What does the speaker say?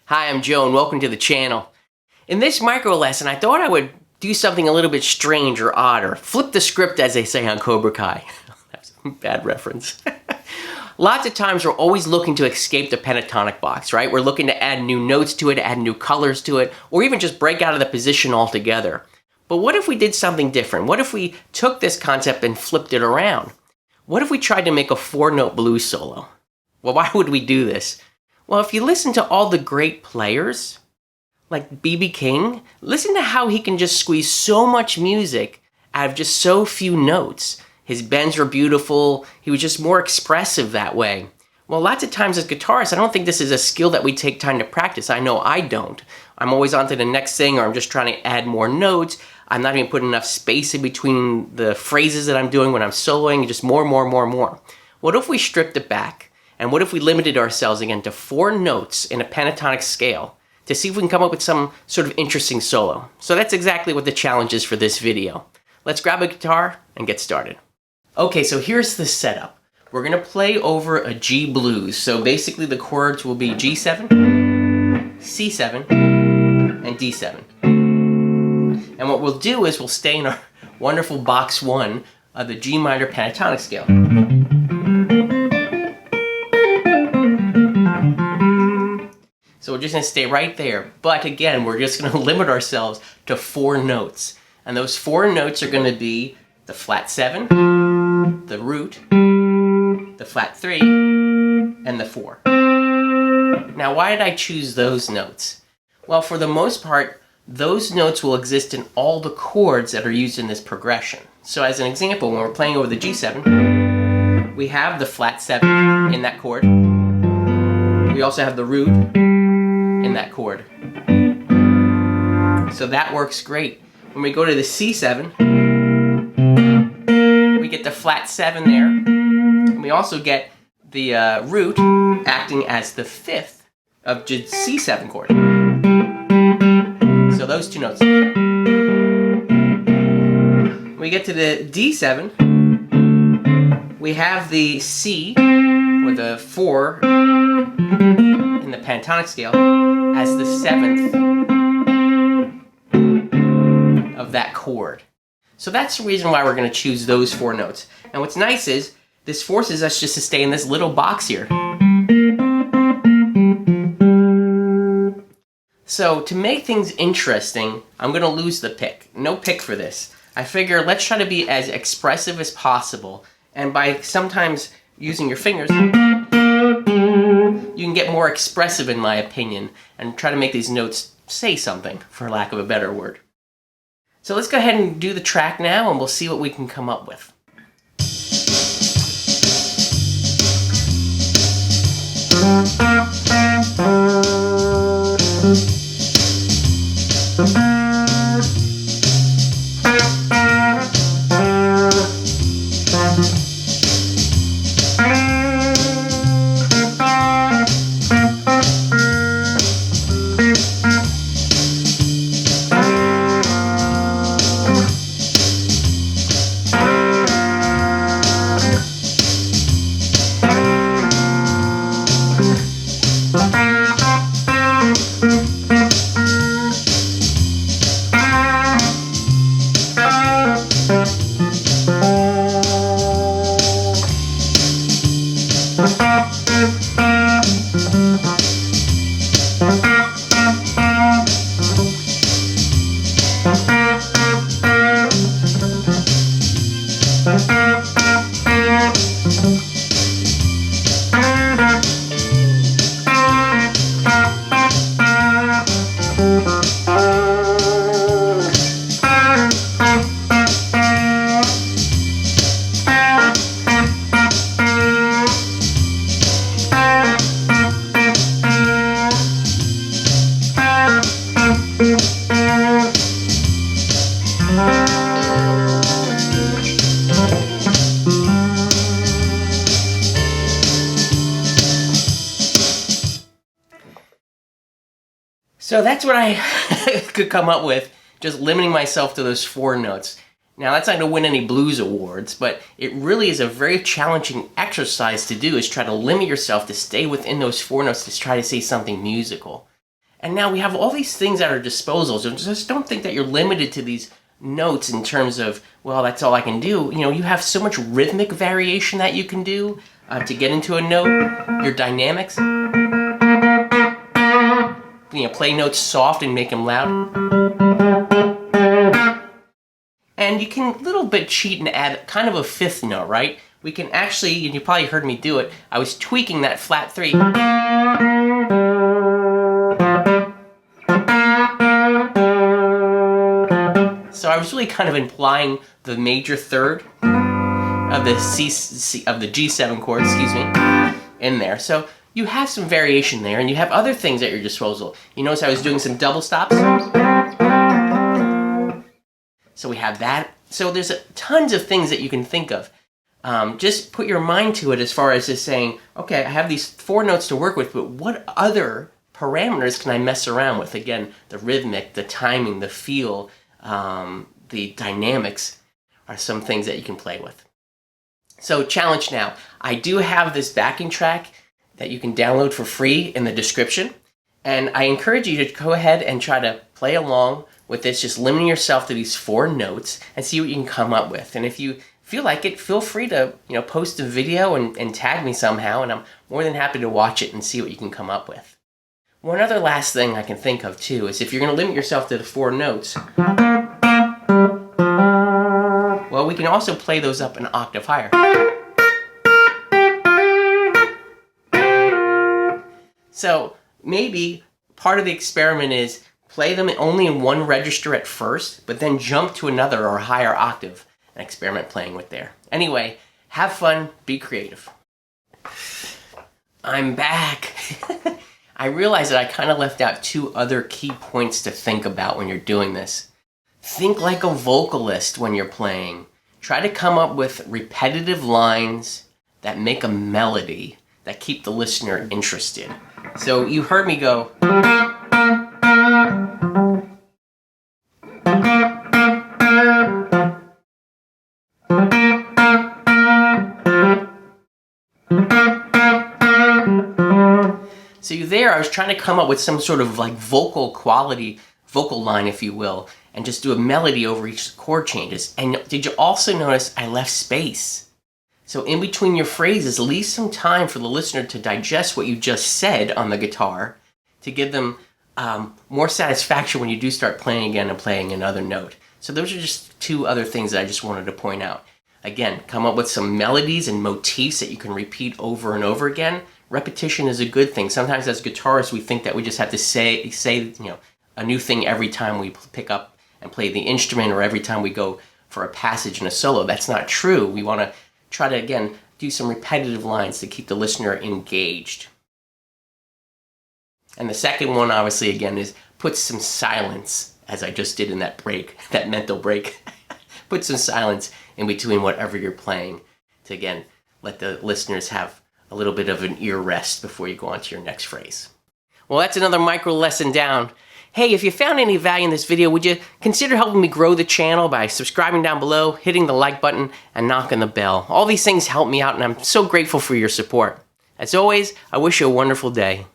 Hi, I'm Joe and welcome to the channel. In this micro lesson, I thought I would do something a little bit strange or odd, or flip the script as they say on Cobra Kai. That's a bad reference. Lots of times we're always looking to escape the pentatonic box, right? We're looking to add new notes to it, add new colors to it, or even just break out of the position altogether. But what if we did something different? What if we took this concept and flipped it around? What if we tried to make a 4-note blues solo? Well, why would we do this? Well, if you listen to all the great players, like B.B. King, listen to how he can just squeeze so much music out of just so few notes. His bends were beautiful. He was just more expressive that way. Well, lots of times as guitarists, I don't think this is a skill that we take time to practice. I know I don't. I'm always on to the next thing, or I'm just trying to add more notes. I'm not even putting enough space in between the phrases that I'm doing when I'm soloing, just more. What if we stripped it back? And what if we limited ourselves again to 4 notes in a pentatonic scale to see if we can come up with some sort of interesting solo? So that's exactly what the challenge is for this video. Let's grab a guitar and get started. Okay, so here's the setup. We're gonna play over a G blues. So basically the chords will be G7, C7, and D7. And what we'll do is we'll stay in our wonderful box 1 of the G minor pentatonic scale. So we're just going to stay right there. But again, we're just going to limit ourselves to 4 notes. And those 4 notes are going to be the flat 7, the root, the flat 3, and the 4. Now, why did I choose those notes? Well, for the most part, those notes will exist in all the chords that are used in this progression. So as an example, when we're playing over the G7, we have the flat 7 in that chord. We also have the root in that chord. So that works great. When we go to the C7, we get the flat 7 there. And we also get the root acting as the 5th of the C7 chord. So those 2 notes. When we get to the D7, we have the C, or the 4 in the pentatonic scale, as the 7th of that chord. So that's the reason why we're going to choose those 4 notes. And what's nice is, this forces us just to stay in this little box here. So to make things interesting, I'm going to lose the pick. No pick for this. I figure let's try to be as expressive as possible. And by sometimes using your fingers, you can get more expressive, in my opinion, and try to make these notes say something, for lack of a better word. So let's go ahead and do the track now, and we'll see what we can come up with. So that's what I could come up with, just limiting myself to those 4 notes. Now, that's not going to win any blues awards, but it really is a very challenging exercise to do, is try to limit yourself to stay within those 4 notes to try to say something musical. And now we have all these things at our disposal, so just don't think that you're limited to these notes in terms of, well, that's all I can do. You know, you have so much rhythmic variation that you can do to get into a note, your dynamics. You know, play notes soft and make them loud. And you can a little bit cheat and add kind of a fifth note, right? We can actually, and you probably heard me do it, I was tweaking that flat 3. So I was really kind of implying the major third of the G7 chord, excuse me, in there. So you have some variation there, and you have other things at your disposal. You notice I was doing some double stops. So we have that. So there's tons of things that you can think of. Just put your mind to it as far as just saying, okay, I have these 4 notes to work with, but what other parameters can I mess around with? Again, the rhythmic, the timing, the feel, the dynamics are some things that you can play with. So challenge now. I do have this backing track that you can download for free in the description. And I encourage you to go ahead and try to play along with this, just limiting yourself to these 4 notes and see what you can come up with. And if you feel like it, feel free to post a video and tag me somehow, and I'm more than happy to watch it and see what you can come up with. One other last thing I can think of too is if you're going to limit yourself to the 4 notes, well, we can also play those up an octave higher. So maybe part of the experiment is play them only in one register at first, but then jump to another or higher octave and experiment playing with there. Anyway, have fun, be creative. I'm back. I realized that I kind of left out 2 other key points to think about when you're doing this. Think like a vocalist when you're playing. Try to come up with repetitive lines that make a melody that keep the listener interested. So you heard me go. So there, I was trying to come up with some sort of like vocal quality, vocal line, if you will, and just do a melody over each chord changes. And did you also notice I left space? So in between your phrases, leave some time for the listener to digest what you just said on the guitar to give them more satisfaction when you do start playing again and playing another note. So those are just 2 other things that I just wanted to point out. Again, come up with some melodies and motifs that you can repeat over and over again. Repetition is a good thing. Sometimes as guitarists, we think that we just have to say a new thing every time we pick up and play the instrument or every time we go for a passage in a solo. That's not true. We want to try to, again, do some repetitive lines to keep the listener engaged. And the second one, obviously, again, is put some silence, as I just did in that break, that mental break. Put some silence in between whatever you're playing to, again, let the listeners have a little bit of an ear rest before you go on to your next phrase. Well, that's another micro lesson down. Hey, if you found any value in this video, would you consider helping me grow the channel by subscribing down below, hitting the like button, and knocking the bell? All these things help me out, and I'm so grateful for your support. As always, I wish you a wonderful day.